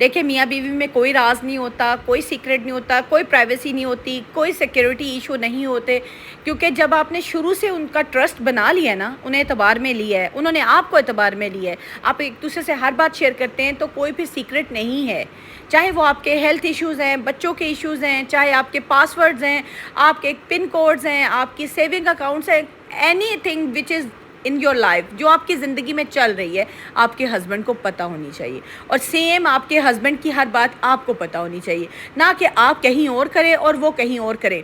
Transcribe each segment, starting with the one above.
دیکھیں میاں بیوی میں کوئی راز نہیں ہوتا، کوئی سیکرٹ نہیں ہوتا، کوئی پرائیویسی نہیں ہوتی، کوئی سیکیورٹی ایشو نہیں ہوتے، کیونکہ جب آپ نے شروع سے ان کا ٹرسٹ بنا لیا ہے نا، انہیں اعتبار میں لیا ہے، انہوں نے آپ کو اعتبار میں لیا ہے، آپ ایک دوسرے سے ہر بات شیئر کرتے ہیں، تو کوئی بھی سیکرٹ نہیں ہے، چاہے وہ آپ کے ہیلتھ ایشوز ہیں، بچوں کے ایشوز ہیں، چاہے آپ کے پاس ورڈز ہیں، آپ کے پن کوڈز ہیں، آپ کی سیونگ اکاؤنٹس ہیں، any thing which is in your life, جو آپ کی زندگی میں چل رہی ہے، آپ کے ہسبینڈ کو پتہ ہونی چاہیے، اور سیم آپ کے ہسبینڈ کی ہر بات آپ کو پتہ ہونی چاہیے، نہ کہ آپ کہیں اور کریں اور وہ کہیں اور کرے۔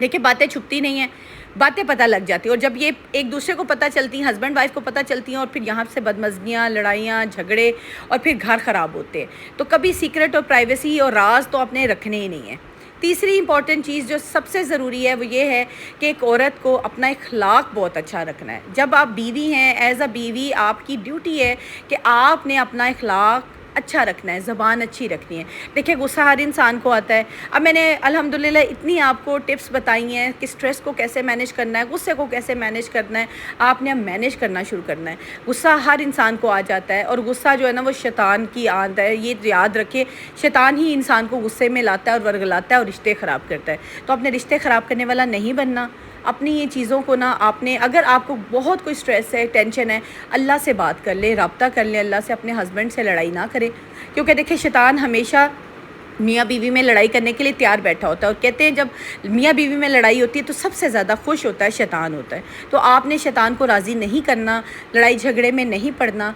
دیکھیں باتیں چھپتی نہیں ہیں، باتیں پتہ لگ جاتی ہیں، اور جب یہ ایک دوسرے کو پتہ چلتی ہیں، ہسبینڈ وائف کو پتہ چلتی ہیں، اور پھر یہاں سے بدمزگیاں، لڑائیاں، جھگڑے، اور پھر گھر خراب ہوتے ہیں، تو کبھی سیکرٹ اور پرائیویسی اور راز تو اپنے رکھنے ہی نہیں ہیں۔ تیسری امپورٹنٹ چیز جو سب سے ضروری ہے وہ یہ ہے کہ ایک عورت کو اپنا اخلاق بہت اچھا رکھنا ہے۔ جب آپ بیوی ہیں، ایز اے بیوی آپ کی ڈیوٹی ہے کہ آپ نے اپنا اخلاق اچھا رکھنا ہے، زبان اچھی رکھنی ہے۔ دیکھیں غصہ ہر انسان کو آتا ہے، اب میں نے الحمدللہ اتنی آپ کو ٹپس بتائی ہیں کہ سٹریس کو کیسے مینیج کرنا ہے، غصے کو کیسے مینیج کرنا ہے، آپ نے اب مینیج کرنا شروع کرنا ہے۔ غصہ ہر انسان کو آ جاتا ہے، اور غصہ جو ہے نا وہ شیطان کی آند ہے، یہ یاد رکھے، شیطان ہی انسان کو غصے میں لاتا ہے اور ورگلاتا ہے اور رشتے خراب کرتا ہے، تو اپنے رشتے خراب کرنے والا نہیں بننا۔ اپنی یہ چیزوں کو نا آپ نے، اگر آپ کو بہت کوئی سٹریس ہے، ٹینشن ہے، اللہ سے بات کر لیں، رابطہ کر لیں اللہ سے، اپنے ہسبینڈ سے لڑائی نہ کریں، کیونکہ دیکھیں شیطان ہمیشہ میاں بیوی میں لڑائی کرنے کے لیے تیار بیٹھا ہوتا ہے، اور کہتے ہیں جب میاں بیوی میں لڑائی ہوتی ہے تو سب سے زیادہ خوش ہوتا ہے شیطان ہوتا ہے، تو آپ نے شیطان کو راضی نہیں کرنا، لڑائی جھگڑے میں نہیں پڑنا،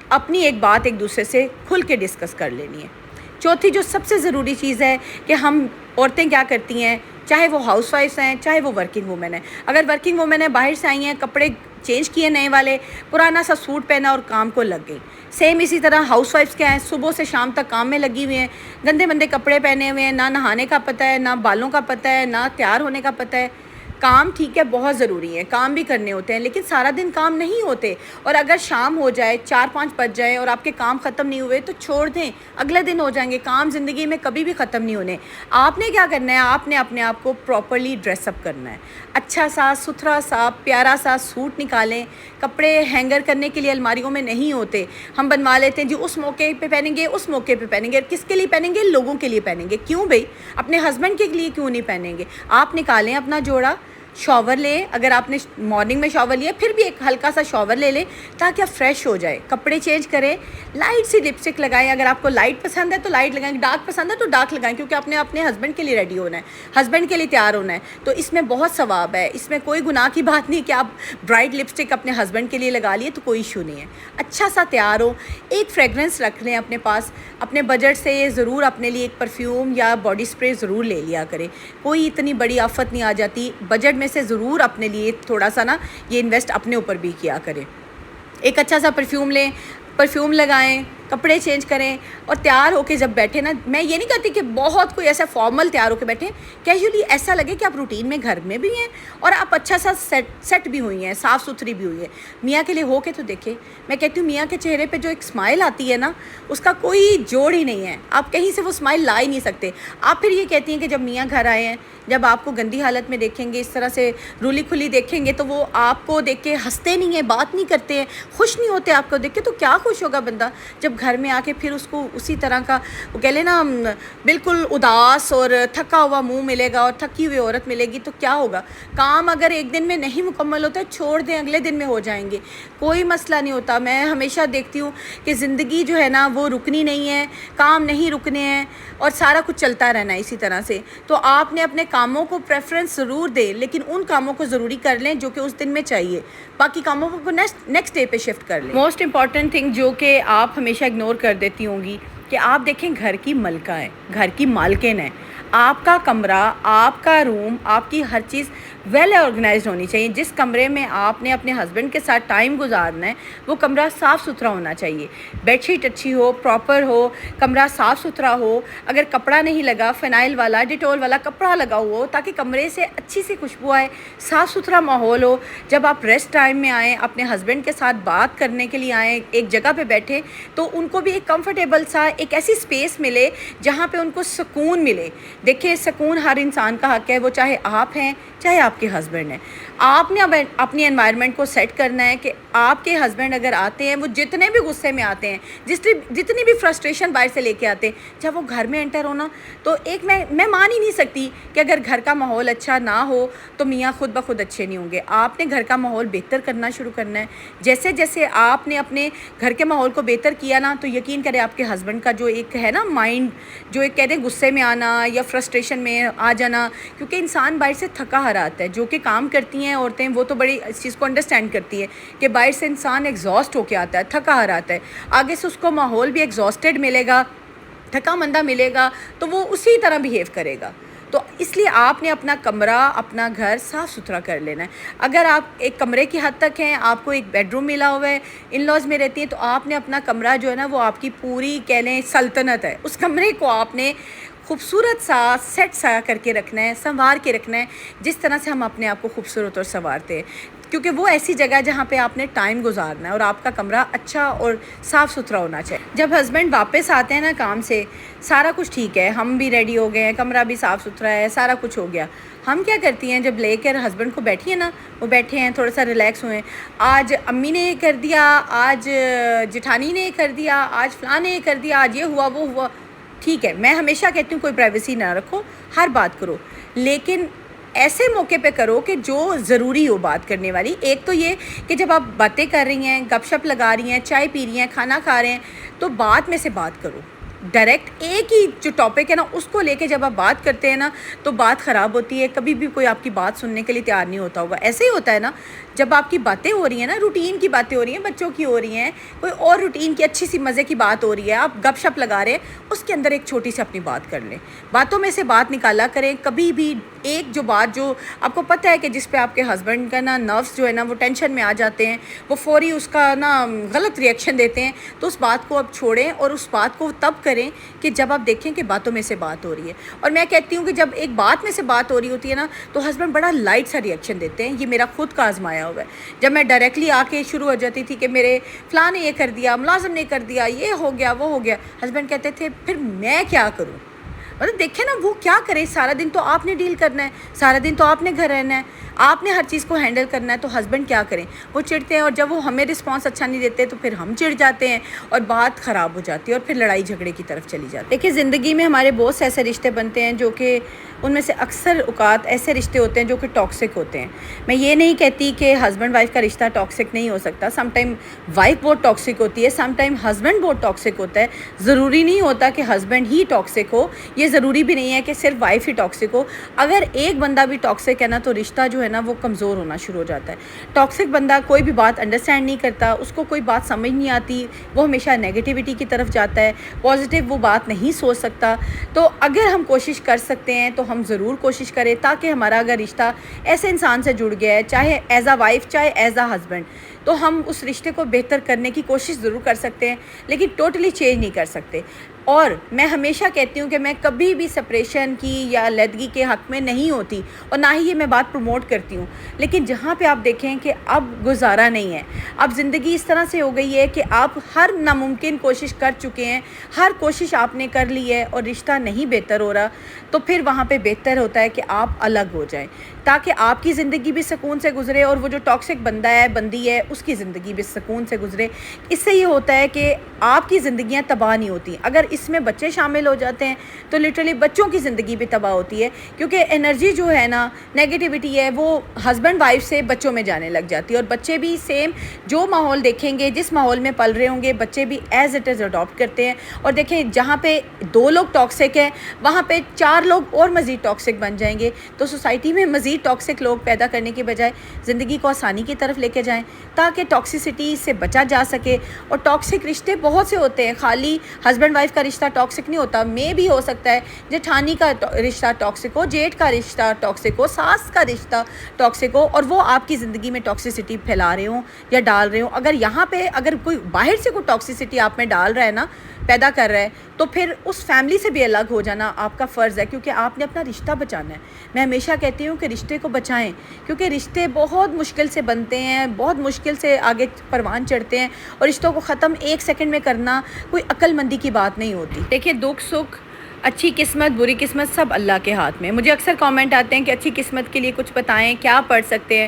اپنی ایک بات ایک دوسرے سے کھل کے ڈسکس کر لینی ہے۔ چوتھی جو سب سے ضروری چیز ہے کہ ہم عورتیں کیا کرتی ہیں، چاہے وہ ہاؤس وائفس ہیں، چاہے وہ ورکنگ وومن ہیں، اگر ورکنگ وومن ہے باہر سے آئی ہیں، کپڑے چینج کیے نئے والے، پرانا سا سوٹ پہنا اور کام کو لگ گئی، سیم اسی طرح ہاؤس وائفس کیا ہیں، صبح سے شام تک کام میں لگی ہوئی ہیں، گندے مندے کپڑے پہنے ہوئے ہیں، نہ نہانے کا پتہ ہے، نہ بالوں کا پتہ ہے، نہ تیار ہونے کا پتہ ہے۔ کام ٹھیک ہے بہت ضروری ہے، کام بھی کرنے ہوتے ہیں، لیکن سارا دن کام نہیں ہوتے، اور اگر شام ہو جائے، 4-5 بج جائیں اور آپ کے کام ختم نہیں ہوئے تو چھوڑ دیں، اگلے دن ہو جائیں گے، کام زندگی میں کبھی بھی ختم نہیں ہونے۔ آپ نے کیا کرنا ہے، آپ نے اپنے آپ کو پراپرلی ڈریس اپ کرنا ہے، اچھا سا ستھرا سا پیارا سا سوٹ نکالیں، کپڑے ہینگر کرنے کے لیے الماریوں میں نہیں ہوتے، ہم بنوا لیتے ہیں جی اس موقع پہ پہنیں گے، اس موقع پہ پہنیں گے، اور کس کے لیے پہنیں گے، لوگوں کے لیے پہنیں گے، کیوں بھئی اپنے ہسبینڈ کے لیے کیوں نہیں پہنیں گے؟ آپ نکالیں اپنا جوڑا، شاور لیں، اگر آپ نے مارننگ میں شاور لیا پھر بھی ایک ہلکا سا شاور لے لیں تاکہ آپ فریش ہو جائے، کپڑے چینج کریں، لائٹ سی لپسٹک لگائیں، اگر آپ کو لائٹ پسند ہے تو لائٹ لگائیں، ڈارک پسند ہے تو ڈارک لگائیں، کیونکہ آپ نے اپنے ہسبینڈ کے لیے ریڈی ہونا ہے، ہسبینڈ کے لیے تیار ہونا ہے، تو اس میں بہت ثواب ہے، اس میں کوئی گناہ کی بات نہیں کہ آپ برائٹ لپسٹک اپنے ہسبینڈ کے لیے لگا لیے تو کوئی ایشو نہیں ہے، اچھا سا تیار ہو، ایک فریگرنس رکھ لیں اپنے پاس، اپنے بجٹ سے ضرور اپنے لیے ایک پرفیوم یا باڈی اسپرے ضرور لے لیا کریں، کوئی اتنی بڑی آفت نہیں آ جاتی، بجٹ میں سے ضرور اپنے لیے تھوڑا سا نا یہ انویسٹ اپنے اوپر بھی کیا کریں، ایک اچھا سا پرفیوم لیں، پرفیوم لگائیں، کپڑے چینج کریں، اور تیار ہو کے جب بیٹھے نا، میں یہ نہیں کہتی کہ بہت کوئی ایسا فارمل تیار ہو کے بیٹھیں، کیجولی ایسا لگے کہ آپ روٹین میں گھر میں بھی ہیں اور آپ اچھا سا سیٹ بھی ہوئی ہیں، صاف ستھری بھی ہوئی ہے، میاں کے لیے ہو کے تو دیکھیں، میں کہتی ہوں میاں کے چہرے پہ جو ایک اسمائل آتی ہے نا اس کا کوئی جوڑ ہی نہیں ہے، آپ کہیں سے وہ اسمائل لا ہی نہیں سکتے۔ آپ پھر یہ کہتی ہیں کہ جب میاں گھر آئے ہیں، جب آپ کو گندی حالت میں دیکھیں گے، اس طرح سے رولی کھلی دیکھیں گے، تو وہ آپ کو دیکھ کے ہنستے نہیں ہیں، بات نہیں کرتے ہیں، خوش نہیں ہوتے آپ کو دیکھ کے، تو کیا خوش ہوگا بندہ جب گھر میں آ کے پھر اس کو اسی طرح کا وہ کہہ لیں نا بالکل اداس اور تھکا ہوا منہ ملے گا اور تھکی ہوئی عورت ملے گی تو کیا ہوگا؟ کام اگر ایک دن میں نہیں مکمل ہوتا ہے چھوڑ دیں، اگلے دن میں ہو جائیں گے، کوئی مسئلہ نہیں ہوتا۔ میں ہمیشہ دیکھتی ہوں کہ زندگی جو ہے نا وہ رکنی نہیں ہے، کام نہیں رکنے ہیں، اور سارا کچھ چلتا رہنا ہے اسی طرح سے، تو آپ نے اپنے کاموں کو پریفرنس ضرور دیں، لیکن ان کاموں کو ضروری کر لیں جو کہ اس دن میں چاہیے، باقی کاموں کو نیکسٹ ڈے پہ شفٹ کر لیں۔ موسٹ امپورٹنٹ تھنگ جو کہ آپ ہمیشہ اگنور کر دیتی ہوں گی کہ آپ دیکھیں گھر کی ملکہ ہے، گھر کی مالکن ہے، آپ کا کمرہ، آپ کا روم، آپ کی ہر چیز ویل آرگنائزڈ ہونی چاہیے۔ جس کمرے میں آپ نے اپنے ہسبینڈ کے ساتھ ٹائم گزارنا ہے وہ کمرہ صاف ستھرا ہونا چاہیے، بیڈ شیٹ اچھی ہو، پراپر ہو، کمرہ صاف ستھرا ہو، اگر کپڑا نہیں لگا فنائل والا ڈیٹول والا کپڑا لگا ہو تاکہ کمرے سے اچھی سی خوشبو آئے، صاف ستھرا ماحول ہو، جب آپ ریسٹ ٹائم میں آئیں اپنے ہسبینڈ کے ساتھ بات کرنے کے لیے آئیں، ایک جگہ پہ بیٹھیں تو ان کو بھی ایک کمفرٹیبل سا ایک ایسی اسپیس ملے جہاں پہ ان کو سکون ملے۔ دیکھیں سکون ہر انسان کا حق ہے، وہ چاہے آپ ہیں چاہے آپ کے ہسبینڈ ہیں، آپ نے اب اپنی انوائرمنٹ کو سیٹ کرنا ہے کہ آپ کے ہسبینڈ اگر آتے ہیں، وہ جتنے بھی غصے میں آتے ہیں، جتنی بھی فرسٹریشن باہر سے لے کے آتے ہیں، جب وہ گھر میں انٹر ہونا تو ایک میں مان ہی نہیں سکتی کہ اگر گھر کا ماحول اچھا نہ ہو تو میاں خود بخود اچھے نہیں ہوں گے۔ آپ نے گھر کا ماحول بہتر کرنا شروع کرنا ہے۔ جیسے جیسے آپ نے اپنے گھر کے ماحول کو بہتر کیا نا، تو یقین کریں آپ کے ہسبینڈ کا جو ایک ہے نا مائنڈ، جو ایک کہتے ہیں غصے میں آنا یا فرسٹریشن میں آ جانا، کیونکہ انسان باہر سے تھکا ہارا آتا ہے۔ جو کہ کام کرتی ہیں عورتیں وہ تو بڑی اس چیز کو انڈرسٹینڈ کرتی ہے کہ باہر سے انسان ایگزاسٹ ہو کے آتا ہے، تھکا ہارا آتا ہے، آگے سے اس کو ماحول بھی ایگزاسٹڈ ملے گا، تھکا مندہ ملے گا، تو وہ اسی طرح بیہیو کرے گا۔ تو اس لیے آپ نے اپنا کمرہ، اپنا گھر صاف ستھرا کر لینا ہے۔ اگر آپ ایک کمرے کی حد تک ہیں، آپ کو ایک بیڈ روم ملا ہوا ہے، ان لاز میں رہتی ہیں، تو آپ نے اپنا کمرہ جو ہے نا وہ آپ کی پوری کہہ لیں سلطنت ہے، اس کمرے کو آپ نے خوبصورت سا سیٹ سا کر کے رکھنا ہے، سنوار کے رکھنا ہے، جس طرح سے ہم اپنے آپ کو خوبصورت اور سنوارتے ہیں، کیونکہ وہ ایسی جگہ ہے جہاں پہ آپ نے ٹائم گزارنا ہے اور آپ کا کمرہ اچھا اور صاف ستھرا ہونا چاہیے۔ جب ہسبینڈ واپس آتے ہیں نا کام سے، سارا کچھ ٹھیک ہے، ہم بھی ریڈی ہو گئے ہیں، کمرہ بھی صاف ستھرا ہے، سارا کچھ ہو گیا، ہم کیا کرتی ہیں جب لے کر ہسبینڈ کو بیٹھی ہیں نا، وہ بیٹھے ہیں تھوڑا سا ریلیکس ہوئے، آج امی نے یہ کر دیا، آج جٹھانی نے یہ کر دیا، آج فلاں نے یہ کر دیا، آج یہ ہوا وہ ہوا، ٹھیک ہے، میں ہمیشہ کہتی ہوں کوئی پرائیویسی نہ رکھو، ہر بات کرو، لیکن ایسے موقع پہ کرو کہ جو ضروری ہو بات کرنے والی۔ ایک تو یہ کہ جب آپ باتیں کر رہی ہیں، گپ شپ لگا رہی ہیں، چائے پی رہی ہیں، کھانا کھا رہے ہیں، تو بات میں سے بات کرو، ڈائریکٹ ایک ہی جو ٹاپک ہے نا اس کو لے کے جب آپ بات کرتے ہیں نا تو بات خراب ہوتی ہے، کبھی بھی کوئی آپ کی بات سننے کے لیے تیار نہیں ہوتا ہوگا۔ ایسے ہی ہوتا ہے نا جب آپ کی باتیں ہو رہی ہیں نا، روٹین کی باتیں ہو رہی ہیں، بچوں کی ہو رہی ہیں، کوئی اور روٹین کی اچھی سی مزے کی بات ہو رہی ہے، آپ گپ شپ لگا رہے ہیں، اس کے اندر ایک چھوٹی سی اپنی بات کر لیں، باتوں میں سے بات نکالا کریں۔ کبھی بھی ایک جو بات جو آپ کو پتہ ہے کہ جس پہ آپ کے ہسبینڈ کا نا نروس جو ہے نا وہ ٹینشن میں آ جاتے ہیں، وہ فوری اس کا نا غلط ریئیکشن دیتے ہیں، تو اس بات کو اب چھوڑیں اور اس بات کو تب کریں کہ جب آپ دیکھیں کہ باتوں میں سے بات ہو رہی ہے۔ اور میں کہتی ہوں کہ جب ایک بات میں سے بات ہو رہی ہوتی ہے نا تو ہسبینڈ بڑا لائٹ سا ریئیکشن دیتے ہیں، یہ میرا خود کا آزمایا ہوا ہے۔ جب میں ڈائریکٹلی آ کے شروع ہو جاتی تھی کہ میرے فلاں نے یہ کر دیا، ملازم نے کر دیا، یہ ہو گیا وہ ہو گیا، ہسبینڈ کہتے تھے پھر میں کیا کروں؟ مطلب دیکھیں نا وہ کیا کرے، سارا دن تو آپ نے ڈیل کرنا ہے، سارا دن تو آپ نے گھر رہنا ہے، آپ نے ہر چیز کو ہینڈل کرنا ہے، تو ہسبینڈ کیا کریں؟ وہ چڑھتے ہیں، اور جب وہ ہمیں رسپانس اچھا نہیں دیتے تو پھر ہم چڑھ جاتے ہیں اور بات خراب ہو جاتی ہے اور پھر لڑائی جھگڑے کی طرف چلی جاتی ہے۔ دیکھیں زندگی میں ہمارے بہت سے ایسے رشتے بنتے ہیں جو کہ ان میں سے اکثر اوقات ایسے رشتے ہوتے ہیں جو کہ ٹاکسک ہوتے ہیں۔ میں یہ نہیں کہتی کہ ہسبینڈ وائف کا رشتہ ٹاکسک نہیں ہو سکتا، سم ٹائم وائف بہت ٹاکسک ہوتی ہے، سم ٹائم ہسبینڈ بہت ٹاکسک ہوتا ہے، ضروری نہیں ہوتا کہ ہسبینڈ ہی ٹاکسک ہو، یہ ضروری بھی نہیں ہے کہ صرف وائف ہی ٹاکسک ہو۔ اگر ایک بندہ بھی ٹاکسک ہے نا تو رشتہ جو ہے نا وہ کمزور ہونا شروع ہو جاتا ہے۔ ٹاکسک بندہ کوئی بھی بات انڈرسٹینڈ نہیں کرتا، اس کو کوئی بات سمجھ نہیں آتی، وہ ہمیشہ نیگیٹیوٹی کی طرف جاتا ہے، پازیٹیو وہ بات نہیں سوچ سکتا۔ تو اگر ہم کوشش کر سکتے ہیں تو ہم ضرور کوشش کریں تاکہ ہمارا اگر رشتہ ایسے انسان سے جڑ گیا ہے، چاہے ایز اے وائف چاہے ایز اے ہسبینڈ، تو ہم اس رشتے کو بہتر کرنے کی کوشش ضرور کر سکتے ہیں، لیکن ٹوٹلی چینج نہیں کر سکتے۔ اور میں ہمیشہ کہتی ہوں کہ میں کبھی بھی سپریشن کی یا علیحدگی کے حق میں نہیں ہوتی، اور نہ ہی یہ میں بات پروموٹ کرتی ہوں، لیکن جہاں پہ آپ دیکھیں کہ اب گزارا نہیں ہے، اب زندگی اس طرح سے ہو گئی ہے کہ آپ ہر ناممکن کوشش کر چکے ہیں، ہر کوشش آپ نے کر لی ہے اور رشتہ نہیں بہتر ہو رہا، تو پھر وہاں پہ بہتر ہوتا ہے کہ آپ الگ ہو جائیں، تاکہ آپ کی زندگی بھی سکون سے گزرے اور وہ جو ٹاکسک بندہ ہے بندی ہے اس کی زندگی بھی سکون سے گزرے۔ اس سے یہ ہوتا ہے کہ آپ کی زندگیاں تباہ نہیں ہوتی۔ اگر اس میں بچے شامل ہو جاتے ہیں تو لٹرلی بچوں کی زندگی بھی تباہ ہوتی ہے، کیونکہ انرجی جو ہے نا نیگیٹیوٹی ہے وہ ہسبینڈ وائف سے بچوں میں جانے لگ جاتی ہے، اور بچے بھی سیم جو ماحول دیکھیں گے، جس ماحول میں پل رہے ہوں گے، بچے بھی ایز اٹ از اڈاپٹ کرتے ہیں۔ اور دیکھیں جہاں پہ 2 لوگ ٹاکسک ہیں وہاں پہ 4 لوگ اور مزید ٹاکسک بن جائیں گے، تو سوسائٹی میں مزید ٹاکسک لوگ پیدا کرنے کے بجائے زندگی کو آسانی کی طرف لے کے جائیں تاکہ ٹاکسیسٹی سے بچا جا سکے۔ اور ٹاکسک رشتے بہت سے ہوتے ہیں، خالی ہسبینڈ وائف کا رشتہ ٹاکسک نہیں ہوتا، میں بھی ہو سکتا ہے جٹھانی کا رشتہ ٹاکسک ہو، جیٹھ کا رشتہ ٹاکسک ہو، ساس کا رشتہ ٹاکسک ہو، اور وہ آپ کی زندگی میں ٹاکسیسٹی پھیلا رہے ہوں یا ڈال رہے ہوں۔ اگر یہاں پہ اگر کوئی باہر سے کوئی ٹاکسیسٹی آپ میں ڈال رہا ہے نا، پیدا کر رہا ہے، تو پھر اس فیملی سے بھی الگ ہو جانا آپ کا فرض ہے، کیونکہ آپ نے اپنا رشتہ بچانا ہے۔ میں ہمیشہ کہتی ہوں کہ رشتے کو بچائیں، کیونکہ رشتے بہت مشکل سے بنتے ہیں، بہت مشکل سے آگے پروان چڑھتے ہیں، اور رشتوں کو ختم 1 سیکنڈ میں کرنا کوئی عقل مندی کی بات نہیں ہوتی۔ دیکھیں دکھ سکھ اچھی قسمت بری قسمت سب اللہ کے ہاتھ میں. مجھے اکثر کامنٹ آتے ہیں کہ اچھی قسمت کے لیے کچھ بتائیں، کیا پڑھ سکتے ہیں.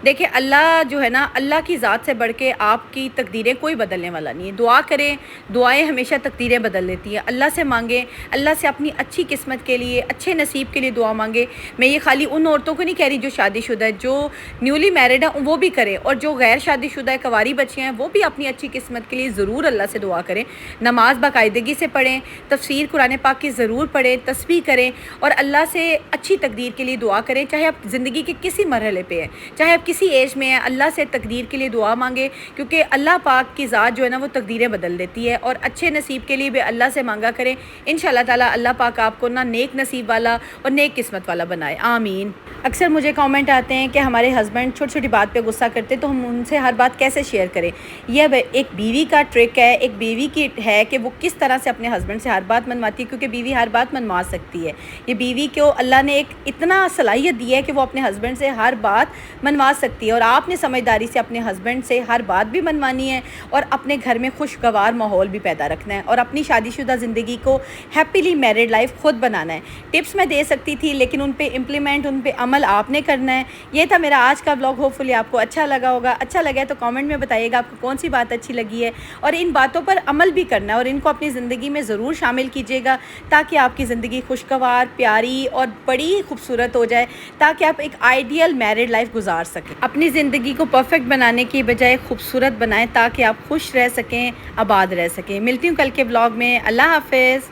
دیکھیں اللہ جو ہے نا، اللہ کی ذات سے بڑھ کے آپ کی تقدیریں کوئی بدلنے والا نہیں ہے. دعا کریں، دعائیں ہمیشہ تقدیریں بدل دیتی ہیں. اللہ سے مانگیں، اللہ سے اپنی اچھی قسمت کے لیے، اچھے نصیب کے لیے دعا مانگیں. میں یہ خالی ان عورتوں کو نہیں کہہ رہی جو شادی شدہ ہے، جو نیولی میرڈ ہیں وہ بھی کریں، اور جو غیر شادی شدہ ہے، کنواری بچیاں ہیں، وہ بھی اپنی اچھی قسمت کے لیے ضرور اللہ سے دعا کریں. نماز باقاعدگی سے پڑھیں، تفسیر قرآن پاک کی ضرور پڑھیں، تسبیح کریں، اور اللہ سے اچھی تقدیر کے لیے دعا کریں. چاہے آپ زندگی کے کسی مرحلے پہ ہیں، چاہے آپ کسی ایج میں ہیں، اللہ سے تقدیر کے لیے دعا مانگیں، کیونکہ اللہ پاک کی ذات جو ہے نا وہ تقدیریں بدل دیتی ہے. اور اچھے نصیب کے لیے بھی اللہ سے مانگا کریں. انشاءاللہ تعالیٰ اللہ پاک آپ کو نا نیک نصیب والا اور نیک قسمت والا بنائے. آمین. اکثر مجھے کامنٹ آتے ہیں کہ ہمارے ہسبینڈ چھوٹی چھوٹی بات پہ غصہ کرتے، تو ہم ان سے ہر بات کیسے شیئر کریں. یہ ایک بیوی کا ٹرک ہے، ایک بیوی کی ہے کہ وہ کس طرح سے اپنے ہسبینڈ سے ہر بات منواتی ہے، کیونکہ بیوی ہر بات منوا سکتی ہے. یہ بیوی کو اللہ نے ایک اتنا صلاحیت دی ہے کہ وہ اپنے ہسبینڈ سے ہر بات منوا سکتی ہے. اور آپ نے سمجھداری سے اپنے ہسبینڈ سے ہر بات بھی منوانی ہے، اور اپنے گھر میں خوشگوار ماحول بھی پیدا رکھنا ہے، اور اپنی شادی شدہ زندگی کو ہیپیلی میرڈ لائف خود بنانا ہے. ٹپس میں دے سکتی تھی، لیکن ان پہ امپلیمنٹ، ان پہ عمل آپ نے کرنا ہے. یہ تھا میرا آج کا ولاگ. ہوپ فلی آپ کو اچھا لگا ہوگا. اچھا لگا ہے تو کامنٹ میں بتائیے گا آپ کو کون سی بات اچھی لگی ہے، اور ان باتوں پر عمل بھی کرنا ہے، اور ان کو اپنی زندگی میں ضرور شامل کیجیے گا، تاکہ آپ کی زندگی خوشگوار، پیاری اور بڑی خوبصورت ہو جائے، تاکہ آپ ایک آئیڈیل میرڈ لائف گزار سکیں. اپنی زندگی کو پرفیکٹ بنانے کی بجائے خوبصورت بنائیں، تاکہ آپ خوش رہ سکیں، آباد رہ سکیں. ملتی ہوں کل کے ولاگ میں. اللہ حافظ.